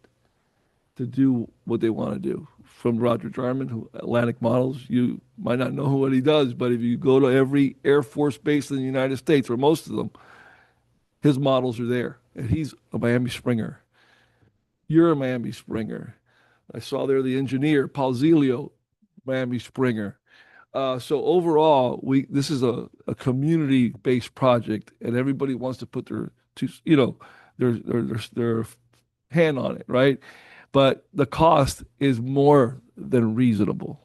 to do what they want to do. From Roger Jarman, who Atlantic Models, you might not know what he does, but if you go to every Air Force base in the United States, or most of them, his models are there. And he's a Miami Springer. You're a Miami Springer. I saw there the engineer, Paul Zelio, Miami Springer. So overall, this is a community-based project, and everybody wants to put their hand on it, right? But the cost is more than reasonable.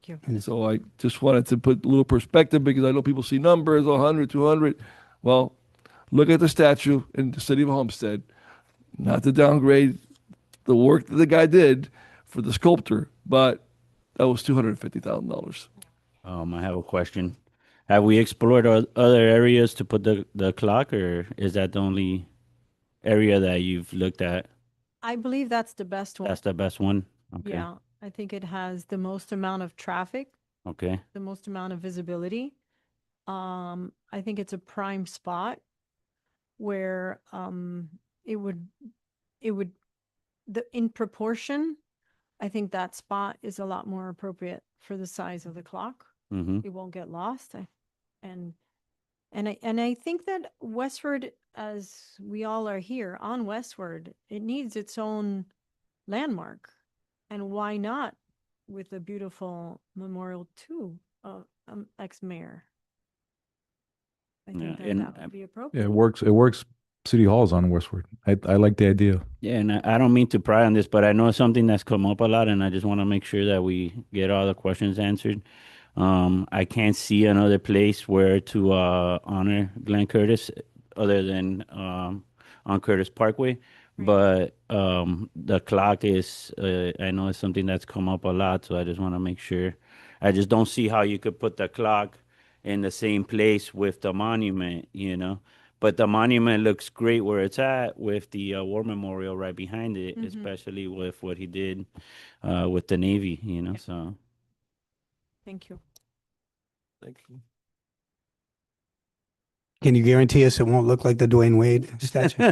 Thank you. And so I just wanted to put a little perspective because I know people see numbers, 100, 200. Well, look at the statue in the city of Homestead. Not to downgrade the work that the guy did for the sculptor, but that was $250,000. I have a question. Have we explored other areas to put the clock, or is that the only area that you've looked at? I believe that's the best one. That's the best one? Okay. Yeah, I think it has the most amount of traffic, Okay. the most amount of visibility. I think it's a prime spot where it would in proportion, I think that spot is a lot more appropriate for the size of the clock. Mm-hmm. It won't get lost. And I think that Westward, as we all are here on Westward, it needs its own landmark. And why not with a beautiful memorial to ex-mayor? I think Yeah, and that would be appropriate. Yeah, it works. It works. City Hall's on Westward. I like the idea. Yeah, and I don't mean to pry on this, but I know it's something that's come up a lot, and I just want to make sure that we get all the questions answered. I can't see another place where to honor Glenn Curtis other than on Curtis Parkway. But the clock is, I know it's something that's come up a lot, so I just want to make sure. I just don't see how you could put the clock in the same place with the monument, you know. But the monument looks great where it's at with the war memorial right behind it, especially with what he did with the Navy, you know, so. Thank you. Thank you. Can you guarantee us it won't look like the Dwayne Wade statue?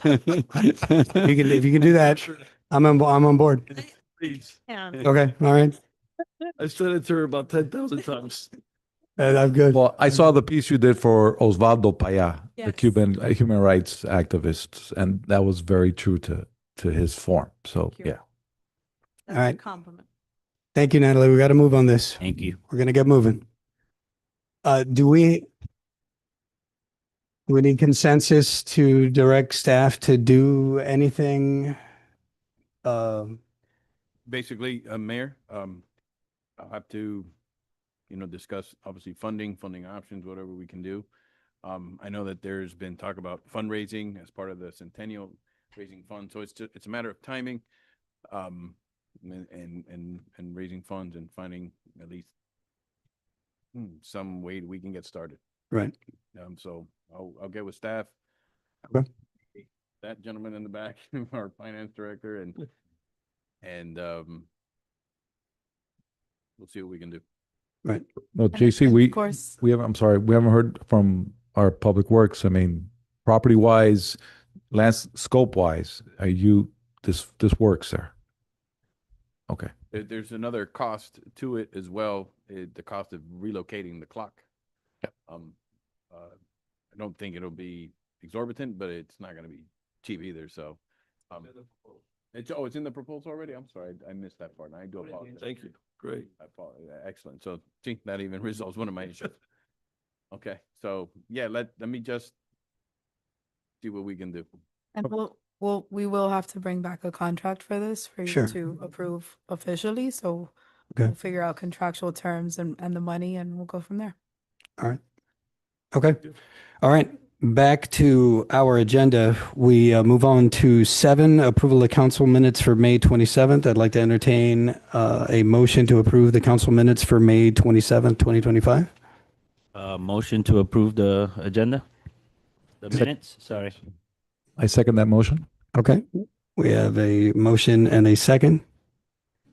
If you can do that, I'm on board. Please. Yeah. Okay, all right. I said it to her about 10,000 times. I'm good. Well, I saw the piece you did for Osvaldo Paya, the Yes. Cuban human rights activist, and that was very true to his form. So Thank you. yeah. That's right. a compliment. Thank you, Natalie. We got to move on this. Thank you. We're going to get moving. Do we need consensus to direct staff to do anything? Basically, Mayor, I'll have to, discuss obviously funding options, whatever we can do. I know that there's been talk about fundraising as part of the centennial raising funds. So it's a matter of timing, and raising funds and finding at least some way we can get started. Right. So I'll get with staff. Okay. That gentleman in the back, our finance director, and we'll see what we can do. Right. No, JC, Of course. we haven't heard from our public works. I mean, property wise, scope wise, this works there? Okay. There's another cost to it as well, the cost of relocating the clock. I don't think it'll be exorbitant, but it's not going to be cheap either. So, it's in the proposal already. I'm sorry, I missed that part. I do apologize. Thank you. Great. I apologize. Excellent. So, see, that even resolves one of my issues. Okay, so yeah, let me just see what we can do. And we will have to bring back a contract for this for you Sure. to approve officially. So Okay. we'll figure out contractual terms and the money, and we'll go from there. All right. Okay. All right. back to our agenda. We move on to 7, approval of council minutes for May 27th. I'd like to entertain a motion to approve the council minutes for May 27th, 2025. Motion to approve the agenda? The minutes, sorry. I second that motion. Okay, we have a motion and a second.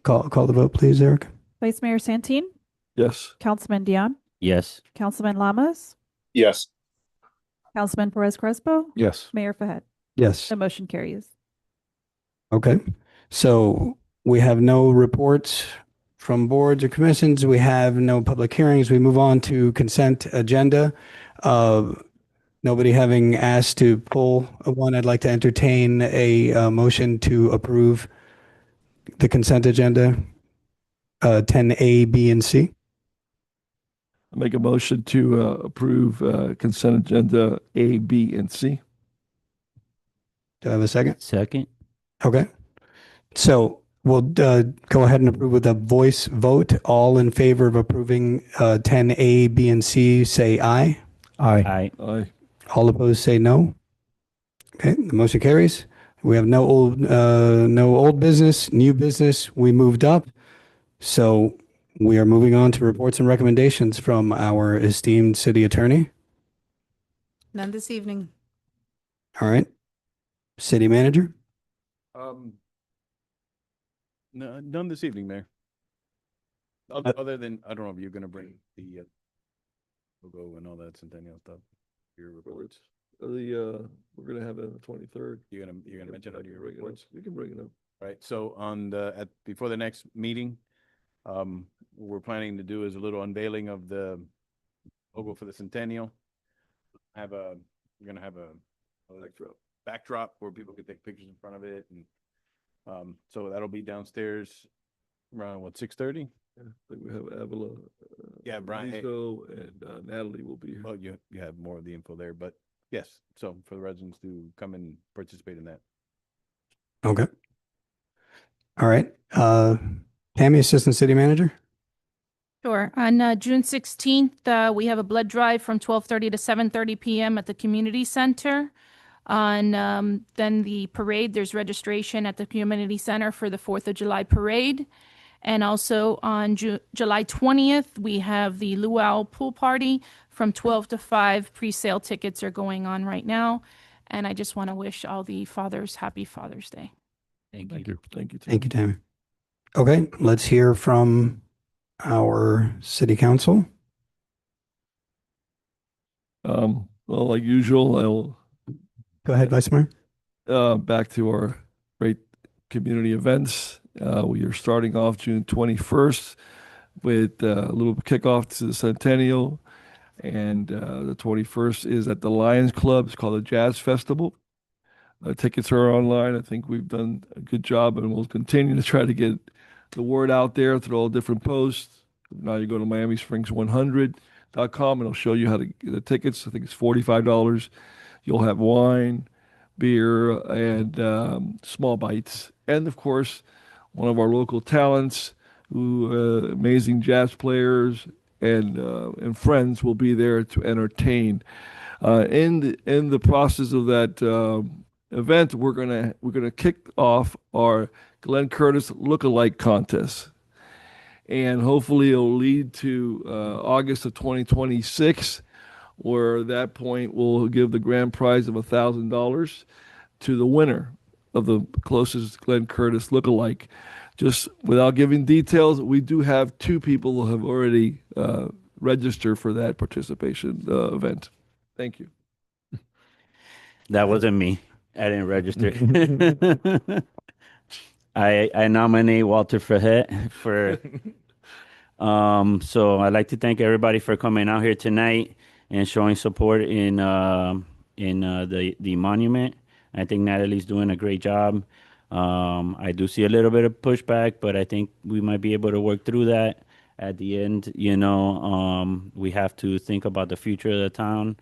Call the vote, please, Eric. Vice Mayor Santin, Yes. Councilman Dion, Yes. Councilman Lamas, Yes. Councilman Perez Crespo, Yes. Mayor Fahed. Yes. The motion carries. Okay, so we have no reports from boards or commissions. We have no public hearings. We move on to consent agenda. Nobody having asked to pull one, I'd like to entertain a motion to approve the consent agenda, 10A, B, and C. I make a motion to approve consent agenda A, B, and C. Do I have a second? Second? Okay. So we'll go ahead and approve with a voice vote. All in favor of approving 10A, B, and C, say aye. Aye. Aye. Aye. All opposed, say no. Okay, the motion carries. We have no old business, new business. We moved up. So we are moving on to reports and recommendations from our esteemed city attorney. None this evening. All right. City manager. No, none this evening, Mayor. Other than, I don't know if you're gonna bring the logo and all that centennial stuff. Your reports. We're gonna have it on the 23rd. You're gonna mention on your Bring it up. reports. You can bring it up. Right, so on before the next meeting, we're planning to do is a little unveiling of the logo for the centennial. We're gonna have a backdrop where people can take pictures in front of it, and so that'll be downstairs around 6:30. Yeah, I think we have Avila. Yeah, Brian, Rizo, and Natalie will be here. Well, you have more of the info there, but yes, so for the residents to come and participate in that. Okay. All right. Tammy, assistant city manager. Sure. On June 16th, we have a blood drive from 12:30 to 7:30 p.m. at the community center. On then the parade, there's registration at the community center for the 4th of July parade. And also on July 20th, we have the Luau pool party from 12 to 5. Pre-sale tickets are going on right now. And I just want to wish all the fathers happy Father's Day. Thank Thank you. you. Thank you. Thank you, Tammy. Okay, let's hear from our city council. Well, like usual, I'll Go ahead, Vice Mayor. back to our great community events. We are starting off June 21st with a little kickoff to the Centennial. And the 21st is at the Lions Club. It's called the Jazz Festival. Tickets are online. I think we've done a good job, and we'll continue to try to get the word out there through all different posts. Now you go to MiamiSprings100.com, and it'll show you how to get the tickets. I think it's $45. You'll have wine, beer, and small bites. And of course, one of our local talents, who amazing jazz players and friends will be there to entertain. In the process of that event, we're gonna kick off our Glenn Curtis Lookalike Contest, and hopefully it'll lead to August of 2026, where at that point we'll give the grand prize of $1,000 to the winner of the closest Glenn Curtis lookalike. Just without giving details, we do have 2 people who have already registered for that participation event. Thank you. That wasn't me. I didn't register. I nominate Walter Fahet for. So I'd like to thank everybody for coming out here tonight and showing support in the monument. I think Natalie's doing a great job. I do see a little bit of pushback, but I think we might be able to work through that. At the end, we have to think about the future of the town.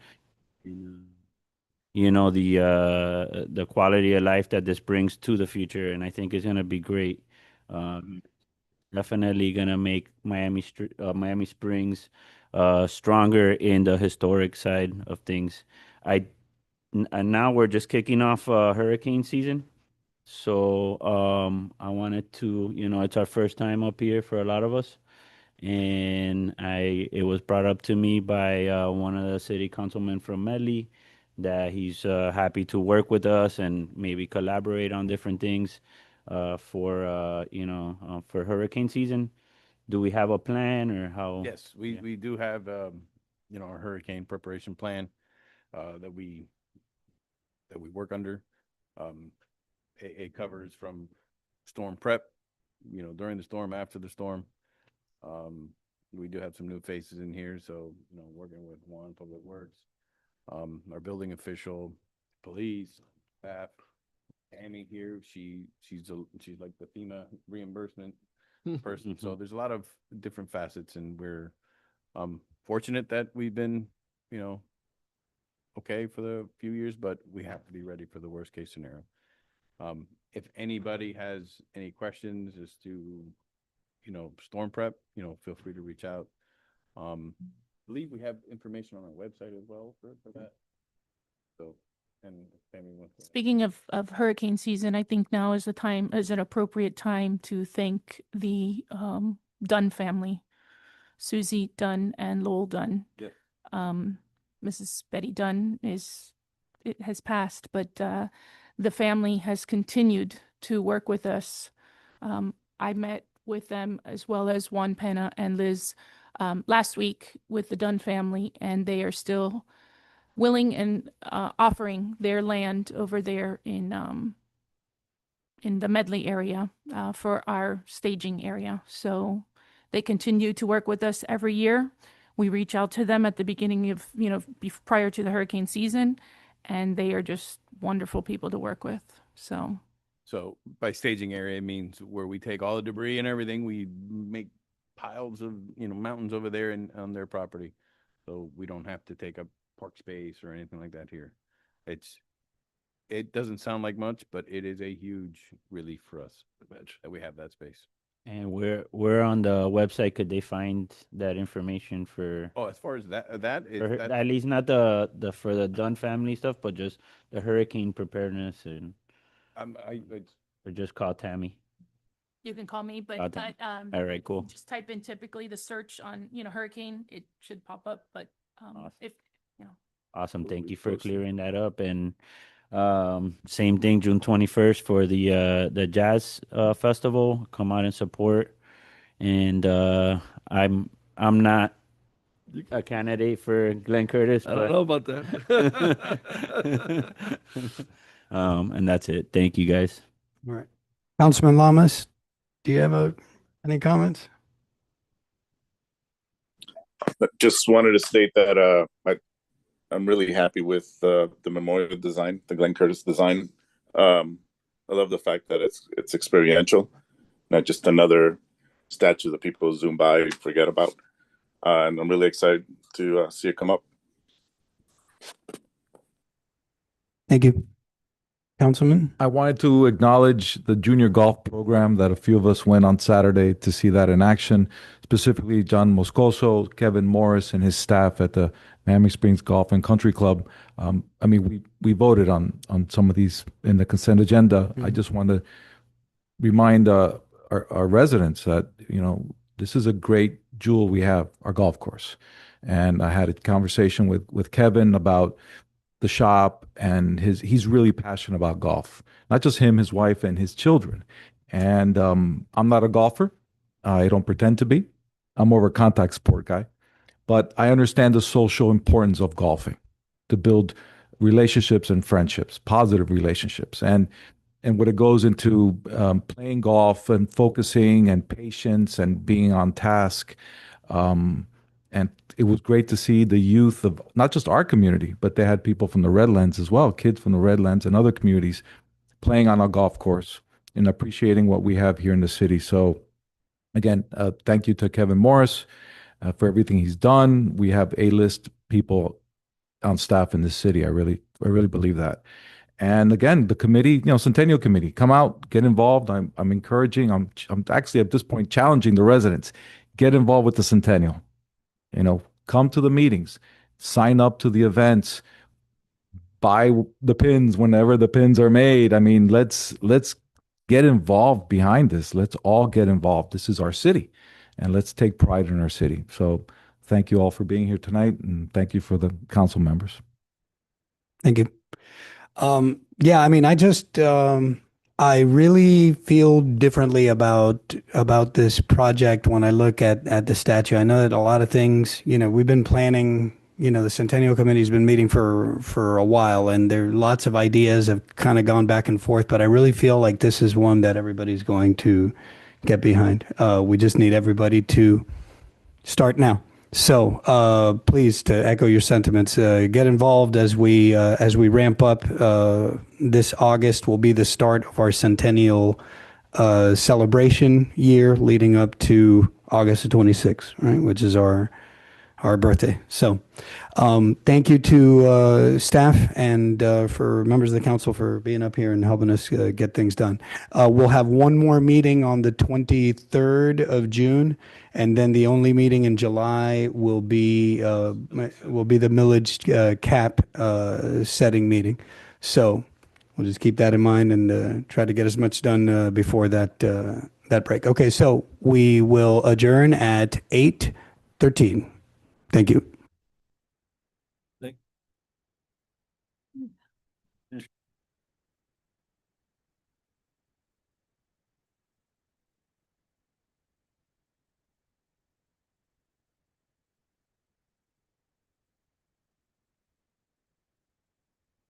The quality of life that this brings to the future, and I think it's gonna be great. Definitely gonna make Miami Springs stronger in the historic side of things. and now we're just kicking off hurricane season. So I wanted to, it's our first time up here for a lot of us. And it was brought up to me by one of the city councilmen from Medley that he's happy to work with us and maybe collaborate on different things for hurricane season. Do we have a plan or how? Yes, we do have, our hurricane preparation plan that we work under. It covers from storm prep, during the storm, after the storm. We do have some new faces in here, so, working with Juan, Public Works, our building official, police, staff. Amy here, she's like the FEMA reimbursement person. So there's a lot of different facets, and we're fortunate that we've been, okay for the few years, but we have to be ready for the worst case scenario. If anybody has any questions as to, storm prep, feel free to reach out. I believe we have information on our website as well for that. So, and Tammy wants to. Speaking of hurricane season, I think now is an appropriate time to thank the Dunn family, Susie Dunn and Lowell Dunn. Yes. Mrs. Betty Dunn has passed, but the family has continued to work with us. I met with them as well as Juan Pena and Liz last week with the Dunn family, and they are still willing and offering their land over there in the Medley area for our staging area. So they continue to work with us every year. We reach out to them at the beginning of, prior to the hurricane season, and they are just wonderful people to work with. So by staging area, it means where we take all the debris and everything, we make piles of, mountains over there and on their property. So we don't have to take up park space or anything like that here. It doesn't sound like much, but it is a huge relief for us that we have that space. And where on the website could they find that information for? Oh, as far as that At least not the for the Dunn family stuff, but just the hurricane preparedness and. Or just call Tammy. You can call me, but Okay. All right, cool. just type in typically the search on, hurricane, it should pop up, but if, Awesome. Thank you for clearing that up. And same thing, June 21st for the jazz festival. Come out and support. And I'm not a candidate for Glenn Curtis. I don't know about that. And that's it. Thank you, guys. All right. Councilman Lamas, do you have any comments? Just wanted to state that I'm really happy with the memorial design, the Glenn Curtis design. I love the fact that it's experiential, not just another statue that people zoom by and forget about. And I'm really excited to see it come up. Thank you. Councilman? I wanted to acknowledge the junior golf program that a few of us went on Saturday to see that in action, specifically John Moscoso, Kevin Morris, and his staff at the Miami Springs Golf and Country Club. We voted on some of these in the consent agenda. I just want to remind our residents that, this is a great jewel we have, our golf course. And I had a conversation with Kevin about the shop, and he's really passionate about golf. Not just him, his wife, and his children. And I'm not a golfer. I don't pretend to be. I'm more of a contact sport guy. But I understand the social importance of golfing to build relationships and friendships, positive relationships. And when it goes into playing golf and focusing and patience and being on task, and it was great to see the youth of not just our community, but they had people from the Redlands as well, kids from the Redlands and other communities playing on our golf course and appreciating what we have here in the city. So again, thank you to Kevin Morris for everything he's done. We have A-list people on staff in this city. I really believe that. And again, the committee, Centennial Committee, come out, get involved. I'm encouraging, I'm actually at this point challenging the residents, get involved with the Centennial. Come to the meetings, sign up to the events, buy the pins whenever the pins are made. I mean, let's get involved behind this. Let's all get involved. This is our city, and let's take pride in our city. So thank you all for being here tonight, and thank you for the council members. Thank you. Yeah, I mean, I really feel differently about this project when I look at the statue. I know that a lot of things, we've been planning, the Centennial Committee's been meeting for a while, and there are lots of ideas have kind of gone back and forth, but I really feel like this is one that everybody's going to get behind. We just need everybody to start now. So please, to echo your sentiments, get involved as we ramp up. This August will be the start of our centennial celebration year, leading up to August the 26th, right, which is our birthday. So thank you to staff and for members of the council for being up here and helping us get things done. We'll have one more meeting on the 23rd of June, and then the only meeting in July will be the millage cap setting meeting. So we'll just keep that in mind and try to get as much done before that break. Okay, so we will adjourn at 8:13. Thank you.